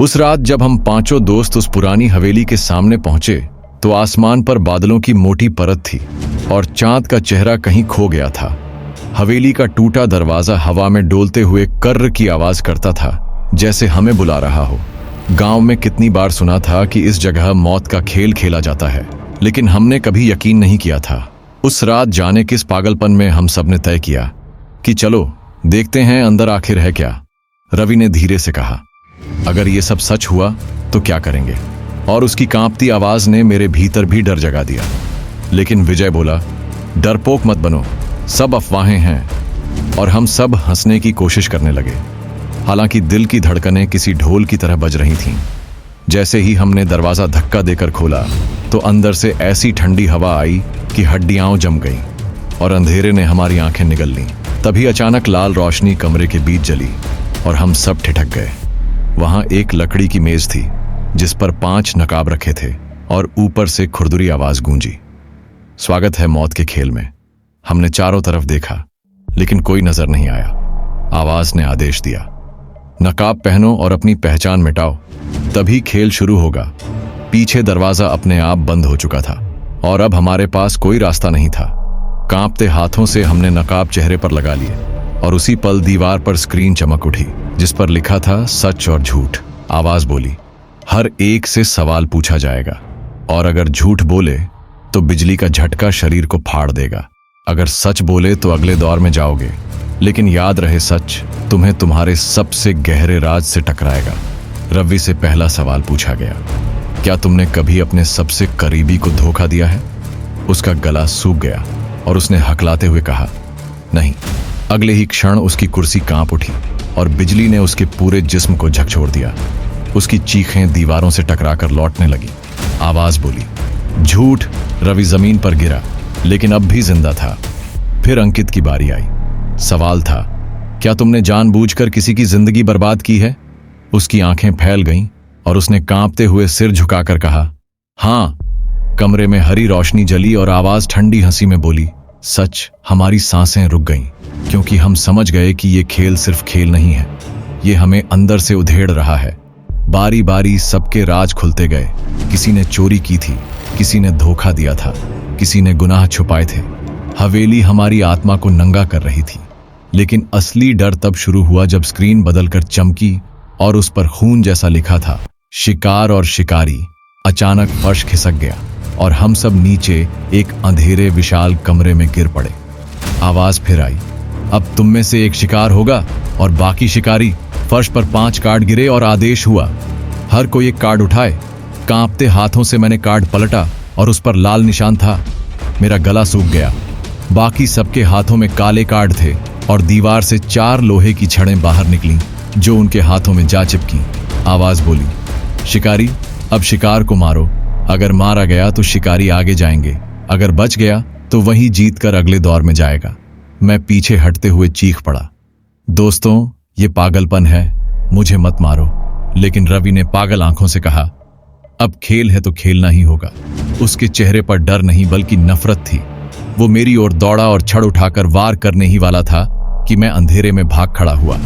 उस रात जब हम पांचों दोस्त उस पुरानी हवेली के सामने पहुंचे तो आसमान पर बादलों की मोटी परत थी और चांद का चेहरा कहीं खो गया था। हवेली का टूटा दरवाजा हवा में डोलते हुए कर्र की आवाज करता था, जैसे हमें बुला रहा हो। गांव में कितनी बार सुना था कि इस जगह मौत का खेल खेला जाता है, लेकिन हमने कभी यकीन नहीं किया था। उस रात जाने किस पागलपन में हम सब ने तय किया कि चलो देखते हैं अंदर आखिर है क्या। रवि ने धीरे से कहा, अगर ये सब सच हुआ तो क्या करेंगे? और उसकी कांपती आवाज ने मेरे भीतर भी डर जगा दिया। लेकिन विजय बोला, डरपोक मत बनो, सब अफवाहें हैं। और हम सब हंसने की कोशिश करने लगे। हालांकि दिल की धड़कनें किसी ढोल की तरह बज रही थीं। जैसे ही हमने दरवाजा धक्का देकर खोला तो अंदर से ऐसी ठंडी हवा आई कि हड्डियां जम गईं और अंधेरे ने हमारी आंखें निगल लीं। तभी अचानक लाल रोशनी कमरे के बीच जली और हम सब ठिठक गए। वहां एक लकड़ी की मेज थी जिस पर 5 नकाब रखे थे और ऊपर से खुरदुरी आवाज गूंजी, स्वागत है मौत के खेल में। हमने चारों तरफ देखा लेकिन कोई नजर नहीं आया। आवाज ने आदेश दिया, नकाब पहनो और अपनी पहचान मिटाओ, तभी खेल शुरू होगा। पीछे दरवाजा अपने आप बंद हो चुका था और अब हमारे पास कोई रास्ता नहीं था। कांपते हाथों से हमने नकाब चेहरे पर लगा लिए और उसी पल दीवार पर स्क्रीन चमक उठी जिस पर लिखा था सच और झूठ। आवाज बोली, हर एक से सवाल पूछा जाएगा और अगर झूठ बोले तो बिजली का झटका शरीर को फाड़ देगा। अगर सच बोले तो अगले दौर में जाओगे, लेकिन याद रहे सच तुम्हें तुम्हारे सबसे गहरे राज से टकराएगा। रवि से पहला सवाल पूछा गया, क्या तुमने कभी अपने सबसे करीबी को धोखा दिया है? उसका गला सूख गया और उसने हकलाते हुए कहा, नहीं। अगले ही क्षण उसकी कुर्सी कांप उठी और बिजली ने उसके पूरे जिस्म को झकझोर दिया। उसकी चीखें दीवारों से टकराकर लौटने लगी। आवाज बोली, झूठ। रवि जमीन पर गिरा लेकिन अब भी जिंदा था। फिर अंकित की बारी आई। सवाल था, क्या तुमने जानबूझकर किसी की जिंदगी बर्बाद की है? उसकी आंखें फैल गईं और उसने कांपते हुए सिर झुकाकर कहा, हां। कमरे में हरी रोशनी जली और आवाज ठंडी हंसी में बोली, सच। हमारी सांसें रुक गईं क्योंकि हम समझ गए कि ये खेल सिर्फ खेल नहीं है, ये हमें अंदर से उधेड़ रहा है। बारी बारी सबके राज खुलते गए। किसी ने चोरी की थी, किसी ने धोखा दिया था, किसी ने गुनाह छुपाए थे। हवेली हमारी आत्मा को नंगा कर रही थी। लेकिन असली डर तब शुरू हुआ जब स्क्रीन बदलकर चमकी और उस पर खून जैसा लिखा था, शिकार और शिकारी। अचानक फर्श खिसक गया और हम सब नीचे एक अंधेरे विशाल कमरे में गिर पड़े। आवाज फिर आई, अब तुम में से एक शिकार होगा और बाकी शिकारी। फर्श पर 5 कार्ड गिरे और आदेश हुआ, हर कोई एक कार्ड उठाए। कांपते हाथों से मैंने कार्ड पलटा और उस पर लाल निशान था। मेरा गला सूख गया। बाकी सबके हाथों में काले कार्ड थे और दीवार से 4 लोहे की छड़ें बाहर निकलीं जो उनके हाथों में जा चिपकी। आवाज बोली, शिकारी, अब शिकार को मारो। अगर मारा गया तो शिकारी आगे जाएंगे, अगर बच गया तो वही जीत कर अगले दौर में जाएगा। मैं पीछे हटते हुए चीख पड़ा, दोस्तों ये पागलपन है, मुझे मत मारो। लेकिन रवि ने पागल आंखों से कहा, अब खेल है तो खेलना ही होगा। उसके चेहरे पर डर नहीं बल्कि नफरत थी। वो मेरी ओर दौड़ा और छड़ उठाकर वार करने ही वाला था कि मैं अंधेरे में भाग खड़ा हुआ।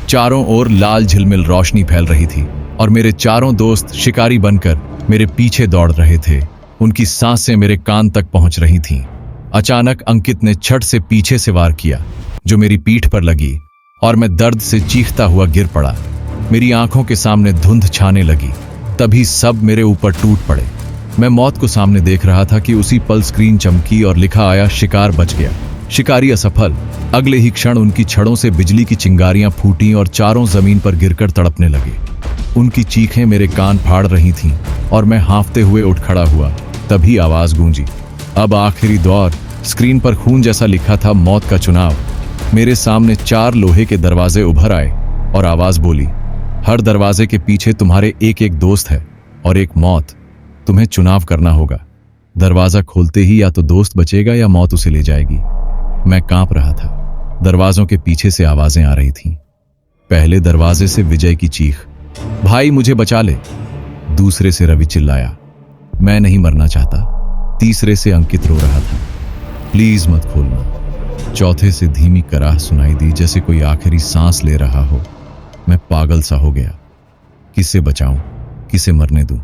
चारों ओर लाल झिलमिल रोशनी फैल रही थी और मेरे चारों दोस्त शिकारी बनकर मेरे पीछे दौड़ रहे थे। उनकी सांसें मेरे कान तक पहुंच रही थीं। अचानक अंकित ने छड़ से पीछे से वार किया जो मेरी पीठ पर लगी और मैं दर्द से चीखता हुआ गिर पड़ा। मेरी आंखों के सामने धुंध छाने लगी। तभी सब मेरे ऊपर टूट पड़े। मैं मौत को सामने देख रहा था कि उसी पल स्क्रीन चमकी और लिखा आया, शिकार बच गया, शिकारी असफल। अगले ही क्षण उनकी छड़ों से बिजली की चिंगारियां फूटीं और चारों जमीन पर गिरकर तड़पने लगे। उनकी चीखें मेरे कान फाड़ रही थीं और मैं हांफते हुए उठ खड़ा हुआ। तभी आवाज गूंजी, अब आखिरी दौर। स्क्रीन पर खून जैसा लिखा था, मौत का चुनाव। मेरे सामने 4 लोहे के दरवाजे उभर आए और आवाज बोली, हर दरवाजे के पीछे तुम्हारे एक एक दोस्त है और एक मौत। तुम्हें चुनाव करना होगा। दरवाजा खोलते ही या तो दोस्त बचेगा या मौत उसे ले जाएगी। मैं कांप रहा था। दरवाजों के पीछे से आवाजें आ रही थीं। पहले दरवाजे से विजय की चीख, भाई मुझे बचा ले। दूसरे से रवि चिल्लाया, मैं नहीं मरना चाहता। तीसरे से अंकित रो रहा था, प्लीज मत खोलना। चौथे से धीमी कराह सुनाई दी, जैसे कोई आखिरी सांस ले रहा हो। मैं पागल सा हो गया। किसे बचाऊं, किसे मरने दूं।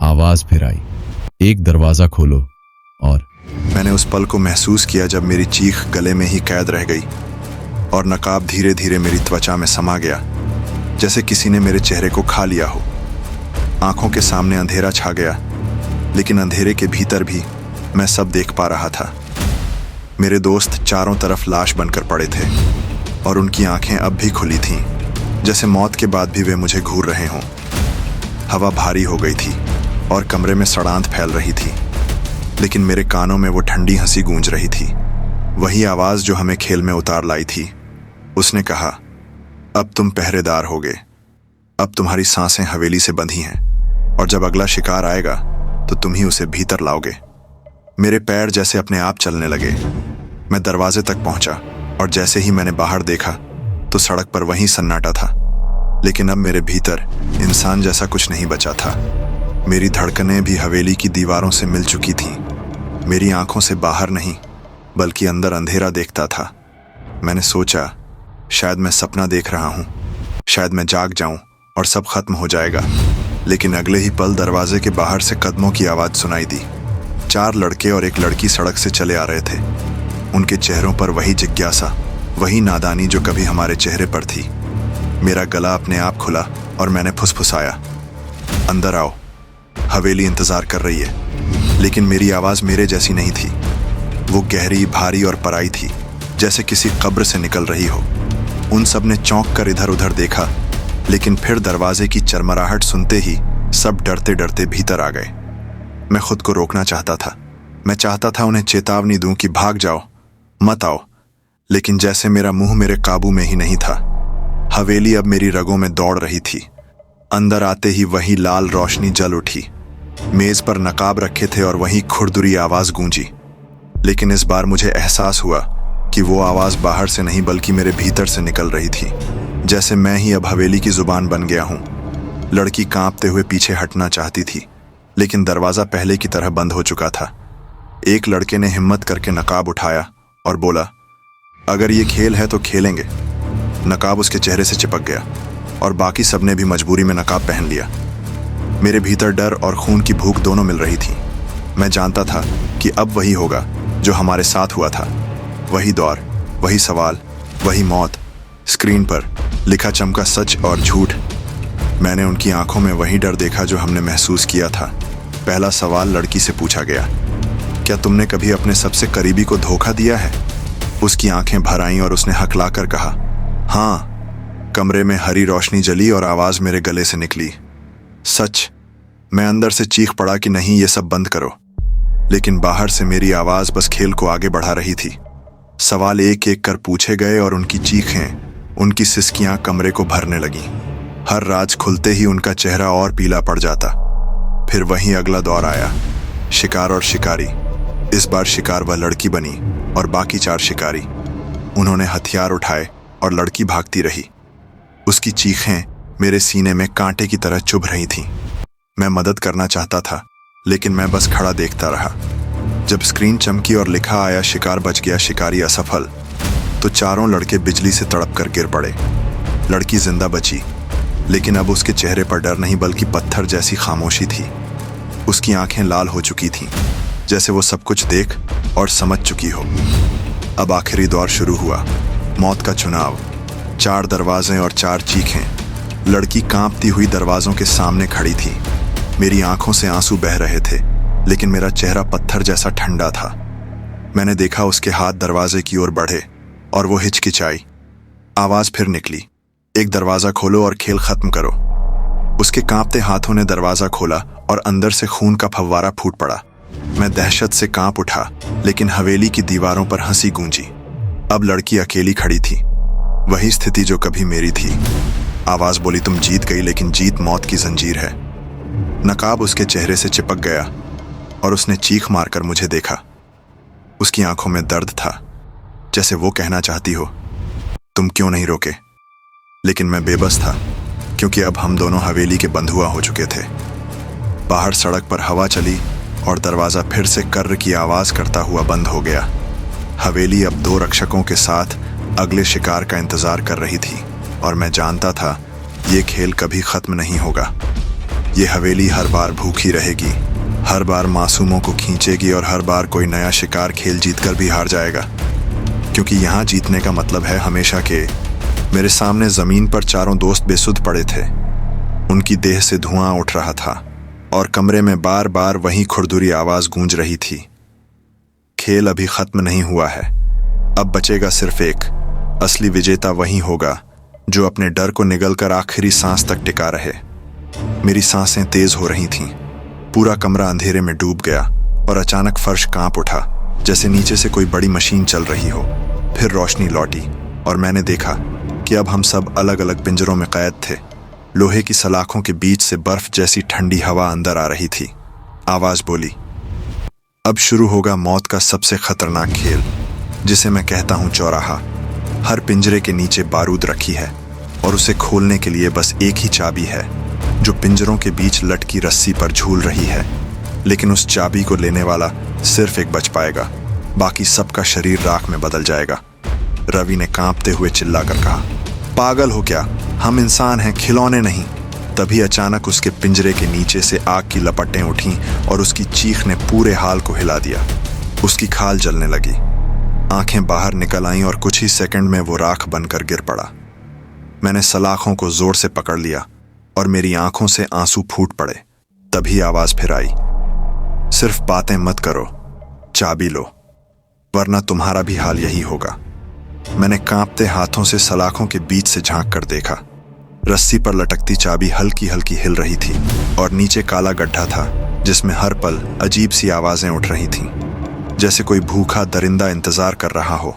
आवाज फिर आई, एक दरवाजा खोलो। और मैंने उस पल को महसूस किया जब मेरी चीख गले में ही कैद रह गई और नकाब धीरे धीरे मेरी त्वचा में समा गया, जैसे किसी ने मेरे चेहरे को खा लिया हो। आंखों के सामने अंधेरा छा गया, लेकिन अंधेरे के भीतर भी मैं सब देख पा रहा था। मेरे दोस्त चारों तरफ लाश बनकर पड़े थे और उनकी आंखें अब भी खुली थीं, जैसे मौत के बाद भी वे मुझे घूर रहे हों। हवा भारी हो गई थी और कमरे में सड़ांध फैल रही थी, लेकिन मेरे कानों में वो ठंडी हंसी गूंज रही थी, वही आवाज जो हमें खेल में उतार लाई थी। उसने कहा, अब तुम पहरेदार होगे, अब तुम्हारी सांसें हवेली से बंधी हैं और जब अगला शिकार आएगा तो तुम ही उसे भीतर लाओगे। मेरे पैर जैसे अपने आप चलने लगे। मैं दरवाजे तक पहुंचा और जैसे ही मैंने बाहर देखा तो सड़क पर वही सन्नाटा था, लेकिन अब मेरे भीतर इंसान जैसा कुछ नहीं बचा था। मेरी धड़कनें भी हवेली की दीवारों से मिल चुकी थीं। मेरी आंखों से बाहर नहीं बल्कि अंदर अंधेरा देखता था। मैंने सोचा, शायद मैं सपना देख रहा हूं, शायद मैं जाग जाऊं और सब खत्म हो जाएगा। लेकिन अगले ही पल दरवाजे के बाहर से कदमों की आवाज सुनाई दी। 4 लड़के और एक लड़की सड़क से चले आ रहे थे। उनके चेहरों पर वही जिज्ञासा, वही नादानी जो कभी हमारे चेहरे पर थी। मेरा गला अपने आप खुला और मैंने फुसफुसाया, अंदर आओ, हवेली इंतजार कर रही है। लेकिन मेरी आवाज मेरे जैसी नहीं थी। वो गहरी, भारी और पराई थी, जैसे किसी कब्र से निकल रही हो। उन सब ने चौंक कर इधर उधर देखा, लेकिन फिर दरवाजे की चरमराहट सुनते ही सब डरते डरते भीतर आ गए। मैं खुद को रोकना चाहता था। मैं चाहता था उन्हें चेतावनी दूं कि भाग जाओ, मत आओ, लेकिन जैसे मेरा मुंह मेरे काबू में ही नहीं था। हवेली अब मेरी रगों में दौड़ रही थी। अंदर आते ही वही लाल रोशनी जल उठी। मेज पर नकाब रखे थे और वही खुरदुरी आवाज गूंजी। लेकिन इस बार मुझे एहसास हुआ कि वो आवाज बाहर से नहीं बल्कि मेरे भीतर से निकल रही थी, जैसे मैं ही अब हवेली की जुबान बन गया हूं। लड़की कांपते हुए पीछे हटना चाहती थी, लेकिन दरवाजा पहले की तरह बंद हो चुका था। एक लड़के ने हिम्मत करके नकाब उठाया और बोला, अगर ये खेल है तो खेलेंगे। नकाब उसके चेहरे से चिपक गया और बाकी सबने भी मजबूरी में नकाब पहन लिया। मेरे भीतर डर और खून की भूख दोनों मिल रही थी। मैं जानता था कि अब वही होगा जो हमारे साथ हुआ था। वही दौर, वही सवाल, वही मौत। स्क्रीन पर लिखा चमका सच और झूठ। मैंने उनकी आंखों में वही डर देखा जो हमने महसूस किया था। पहला सवाल लड़की से पूछा गया, क्या तुमने कभी अपने सबसे करीबी को धोखा दिया है? उसकी आंखें भर आईं और उसने हकलाकर कहा, हाँ। कमरे में हरी रोशनी जली और आवाज मेरे गले से निकली, सच। मैं अंदर से चीख पड़ा कि नहीं, ये सब बंद करो। लेकिन बाहर से मेरी आवाज बस खेल को आगे बढ़ा रही थी। सवाल एक एक कर पूछे गए और उनकी चीखें, उनकी सिसकियां कमरे को भरने लगीं। हर राज खुलते ही उनका चेहरा और पीला पड़ जाता। फिर वहीं अगला दौर आया, शिकार और शिकारी। इस बार शिकार वह लड़की बनी और बाकी 4 शिकारी। उन्होंने हथियार उठाए और लड़की भागती रही। उसकी चीखें मेरे सीने में कांटे की तरह चुभ रही थीं। मैं मदद करना चाहता था, लेकिन मैं बस खड़ा देखता रहा। जब स्क्रीन चमकी और लिखा आया, शिकार बच गया, शिकारी असफल, तो चारों लड़के बिजली से तड़प कर गिर पड़े। लड़की जिंदा बची, लेकिन अब उसके चेहरे पर डर नहीं बल्कि पत्थर जैसी खामोशी थी। उसकी आंखें लाल हो चुकी थीं, जैसे वो सब कुछ देख और समझ चुकी हो। अब आखिरी दौर शुरू हुआ, मौत का चुनाव। 4 दरवाजे और 4 चीखें। लड़की कांपती हुई दरवाजों के सामने खड़ी थी। मेरी आंखों से आंसू बह रहे थे, लेकिन मेरा चेहरा पत्थर जैसा ठंडा था। मैंने देखा उसके हाथ दरवाजे की ओर बढ़े और वो हिचकिचाई। आवाज फिर निकली, एक दरवाजा खोलो और खेल खत्म करो। उसके कांपते हाथों ने दरवाजा खोला और अंदर से खून का फव्वारा फूट पड़ा। मैं दहशत से कांप उठा, लेकिन हवेली की दीवारों पर हंसी गूंजी। अब लड़की अकेली खड़ी थी, वही स्थिति जो कभी मेरी थी। आवाज बोली, तुम जीत गई, लेकिन जीत मौत की जंजीर है। नकाब उसके चेहरे से चिपक गया और उसने चीख मारकर मुझे देखा। उसकी आंखों में दर्द था, जैसे वो कहना चाहती हो, तुम क्यों नहीं रोके? लेकिन मैं बेबस था, क्योंकि अब हम दोनों हवेली के बंधुआ हो चुके थे। बाहर सड़क पर हवा चली और दरवाजा फिर से कर्र की आवाज करता हुआ बंद हो गया। हवेली अब 2 रक्षकों के साथ अगले शिकार का इंतजार कर रही थी और मैं जानता था ये खेल कभी खत्म नहीं होगा। ये हवेली हर बार भूखी रहेगी, हर बार मासूमों को खींचेगी और हर बार कोई नया शिकार खेल जीतकर भी हार जाएगा। क्योंकि यहाँ जीतने का मतलब है हमेशा के। मेरे सामने जमीन पर चारों दोस्त बेसुध पड़े थे। उनकी देह से धुआं उठ रहा था और कमरे में बार बार वही खुरदुरी आवाज गूंज रही थी। खेल अभी खत्म नहीं हुआ है। अब बचेगा सिर्फ एक। असली विजेता वही होगा जो अपने डर को निगलकर आखिरी सांस तक टिका रहे। मेरी सांसें तेज हो रही थीं। पूरा कमरा अंधेरे में डूब गया और अचानक फर्श कांप उठा, जैसे नीचे से कोई बड़ी मशीन चल रही हो। फिर रोशनी लौटी और मैंने देखा कि अब हम सब अलग अलग पिंजरों में कैद थे। लोहे की सलाखों के बीच से बर्फ जैसी ठंडी हवा अंदर आ रही थी। आवाज बोली, अब शुरू होगा मौत का सबसे खतरनाक खेल, जिसे मैं कहता हूं चौराहा। हर पिंजरे के नीचे बारूद रखी है और उसे खोलने के लिए बस एक ही चाबी है, जो पिंजरों के बीच लटकी रस्सी पर झूल रही है। लेकिन उस चाबी को लेने वाला सिर्फ एक बच पाएगा, बाकी सबका शरीर राख में बदल जाएगा। रवि ने कांपते हुए चिल्लाकर कहा, पागल हो क्या? हम इंसान हैं, खिलौने नहीं। तभी अचानक उसके पिंजरे के नीचे से आग की लपटें उठीं और उसकी चीख ने पूरे हाल को हिला दिया। उसकी खाल जलने लगी, आंखें बाहर निकल आईं और कुछ ही सेकंड में वो राख बनकर गिर पड़ा। मैंने सलाखों को जोर से पकड़ लिया और मेरी आंखों से आंसू फूट पड़े। तभी आवाज फिर आई, सिर्फ बातें मत करो, चाबी लो, वरना तुम्हारा भी हाल यही होगा। मैंने कांपते हाथों से सलाखों के बीच से झांक कर देखा। रस्सी पर लटकती चाबी हल्की हल्की हिल रही थी और नीचे काला गड्ढा था, जिसमें हर पल अजीब सी आवाजें उठ रही थीं, जैसे कोई भूखा दरिंदा इंतजार कर रहा हो।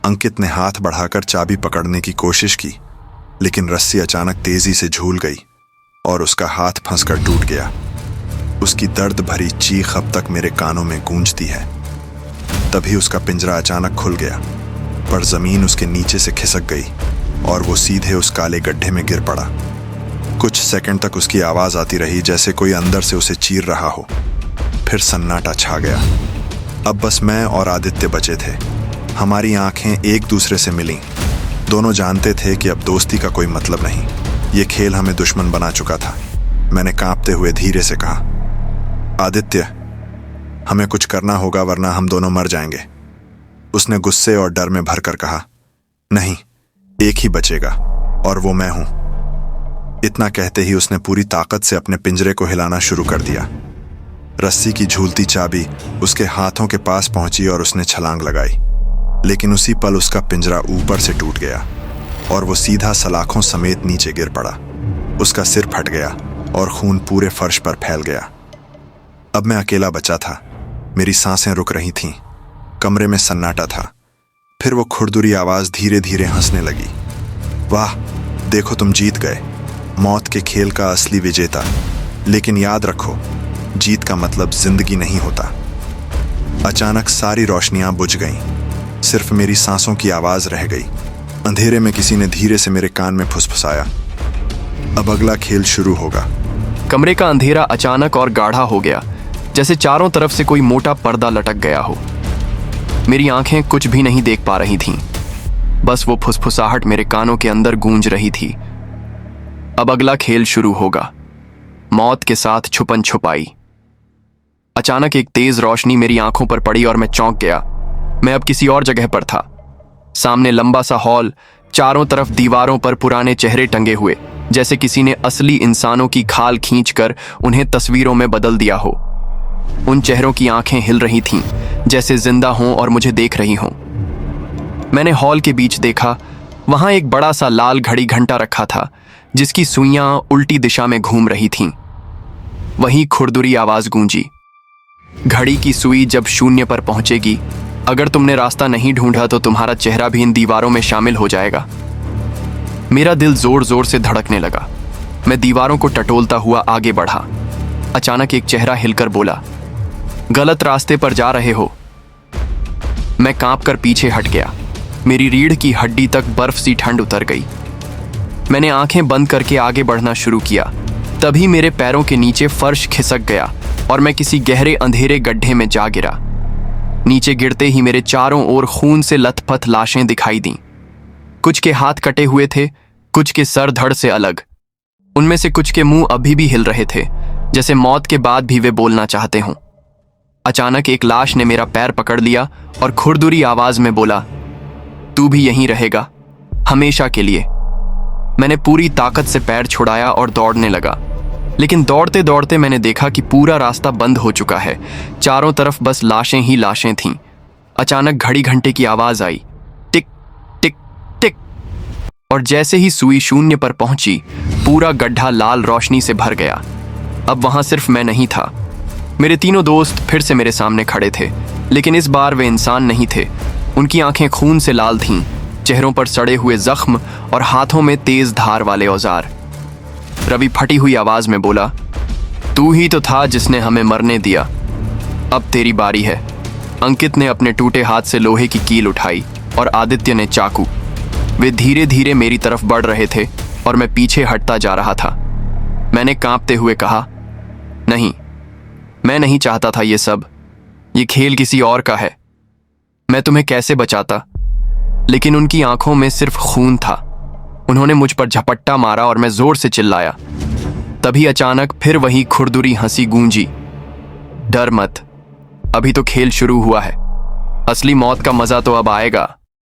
अंकित ने हाथ बढ़ाकर चाबी पकड़ने की कोशिश की, लेकिन रस्सी अचानक तेजी से झूल गई और उसका हाथ फंसकर टूट गया। उसकी दर्द भरी चीख अब तक मेरे कानों में गूंजती है। तभी उसका पिंजरा अचानक खुल गया, पर जमीन उसके नीचे से खिसक गई और वो सीधे उस काले गड्ढे में गिर पड़ा। कुछ सेकंड तक उसकी आवाज आती रही, जैसे कोई अंदर से उसे चीर रहा हो। फिर सन्नाटा छा गया। अब बस मैं और आदित्य बचे थे। हमारी आंखें एक दूसरे से मिलीं। दोनों जानते थे कि अब दोस्ती का कोई मतलब नहीं। ये खेल हमें दुश्मन बना चुका था। मैंने कांपते हुए धीरे से कहा, आदित्य, हमें कुछ करना होगा वरना हम दोनों मर जाएंगे। उसने गुस्से और डर में भरकर कहा, नहीं, एक ही बचेगा और वो मैं हूं। इतना कहते ही उसने पूरी ताकत से अपने पिंजरे को हिलाना शुरू कर दिया। रस्सी की झूलती चाबी उसके हाथों के पास पहुंची और उसने छलांग लगाई, लेकिन उसी पल उसका पिंजरा ऊपर से टूट गया और वो सीधा सलाखों समेत नीचे गिर पड़ा। उसका सिर फट गया और खून पूरे फर्श पर फैल गया। अब मैं अकेला बचा था। मेरी सांसें रुक रही थीं। कमरे में सन्नाटा था। फिर वो खुरदुरी आवाज धीरे धीरे हंसने लगी, वाह, देखो तुम जीत गए, मौत के खेल का असली विजेता। लेकिन याद रखो, जीत का मतलब जिंदगी नहीं होता। अचानक सारी रोशनियां बुझ गईं। सिर्फ मेरी सांसों की आवाज रह गई। अंधेरे में किसी ने धीरे से मेरे कान में फुसफुसाया, अब अगला खेल शुरू होगा। कमरे का अंधेरा अचानक और गाढ़ा हो गया, जैसे चारों तरफ से कोई मोटा पर्दा लटक गया हो। मेरी आंखें कुछ भी नहीं देख पा रही थीं, बस वो फुसफुसाहट मेरे कानों के अंदर गूंज रही थी। अब अगला खेल शुरू होगा, मौत के साथ छुपन छुपाई। अचानक एक तेज रोशनी मेरी आंखों पर पड़ी और मैं चौंक गया। मैं अब किसी और जगह पर था। सामने लंबा सा हॉल, चारों तरफ दीवारों पर पुराने चेहरे टंगे हुए, जैसे किसी ने असली इंसानों की खाल खींचकर उन्हें तस्वीरों में बदल दिया हो। उन चेहरों की आंखें हिल रही थीं, जैसे जिंदा हों और मुझे देख रही हों। मैंने हॉल के बीच देखा, वहां एक बड़ा सा लाल घड़ी घंटा रखा था, जिसकी सुइयां उल्टी दिशा में घूम रही थीं। वहीं खुरदुरी आवाज गूंजी, घड़ी की सुई जब शून्य पर पहुंचेगी, अगर तुमने रास्ता नहीं ढूंढा तो तुम्हारा चेहरा भी इन दीवारों में शामिल हो जाएगा। मेरा दिल जोर जोर से धड़कने लगा। मैं दीवारों को टटोलता हुआ आगे बढ़ा। अचानक एक चेहरा हिलकर बोला, गलत रास्ते पर जा रहे हो। मैं कांपकर पीछे हट गया। मेरी रीढ़ की हड्डी तक बर्फ सी ठंड उतर गई। मैंने आंखें बंद करके आगे बढ़ना शुरू किया। तभी मेरे पैरों के नीचे फर्श खिसक गया और मैं किसी गहरे अंधेरे गड्ढे में जा गिरा। नीचे गिरते ही मेरे चारों ओर खून से लथपथ लाशें दिखाई दीं। कुछ के हाथ कटे हुए थे, कुछ के सर धड़ से अलग। उनमें से कुछ के मुंह अभी भी हिल रहे थे, जैसे मौत के बाद भी वे बोलना चाहते हों। अचानक एक लाश ने मेरा पैर पकड़ लिया और खुरदुरी आवाज में बोला, तू भी यहीं रहेगा, हमेशा के लिए। मैंने पूरी ताकत से पैर छुड़ाया और दौड़ने लगा, लेकिन दौड़ते दौड़ते मैंने देखा कि पूरा रास्ता बंद हो चुका है। चारों तरफ बस लाशें ही लाशें थीं। अचानक घड़ी घंटे की आवाज आई, टिक टिक टिक, और जैसे ही सुई शून्य पर पहुंची, पूरा गड्ढा लाल रोशनी से भर गया। अब वहां सिर्फ मैं नहीं था। मेरे तीनों दोस्त फिर से मेरे सामने खड़े थे, लेकिन इस बार वे इंसान नहीं थे। उनकी आंखें खून से लाल थीं, चेहरों पर सड़े हुए जख्म और हाथों में तेज धार वाले औजार। रवि फटी हुई आवाज में बोला, तू ही तो था जिसने हमें मरने दिया, अब तेरी बारी है। अंकित ने अपने टूटे हाथ से लोहे की कील उठाई और आदित्य ने चाकू। वे धीरे धीरे मेरी तरफ बढ़ रहे थे और मैं पीछे हटता जा रहा था। मैंने कांपते हुए कहा, नहीं, मैं नहीं चाहता था ये सब। ये खेल किसी और का है। मैं तुम्हें कैसे बचाता? लेकिन उनकी आंखों में सिर्फ खून था। उन्होंने मुझ पर झपट्टा मारा और मैं जोर से चिल्लाया। तभी अचानक फिर वही खुरदुरी हंसी गूंजी, डर मत, अभी तो खेल शुरू हुआ है, असली मौत का मजा तो अब आएगा।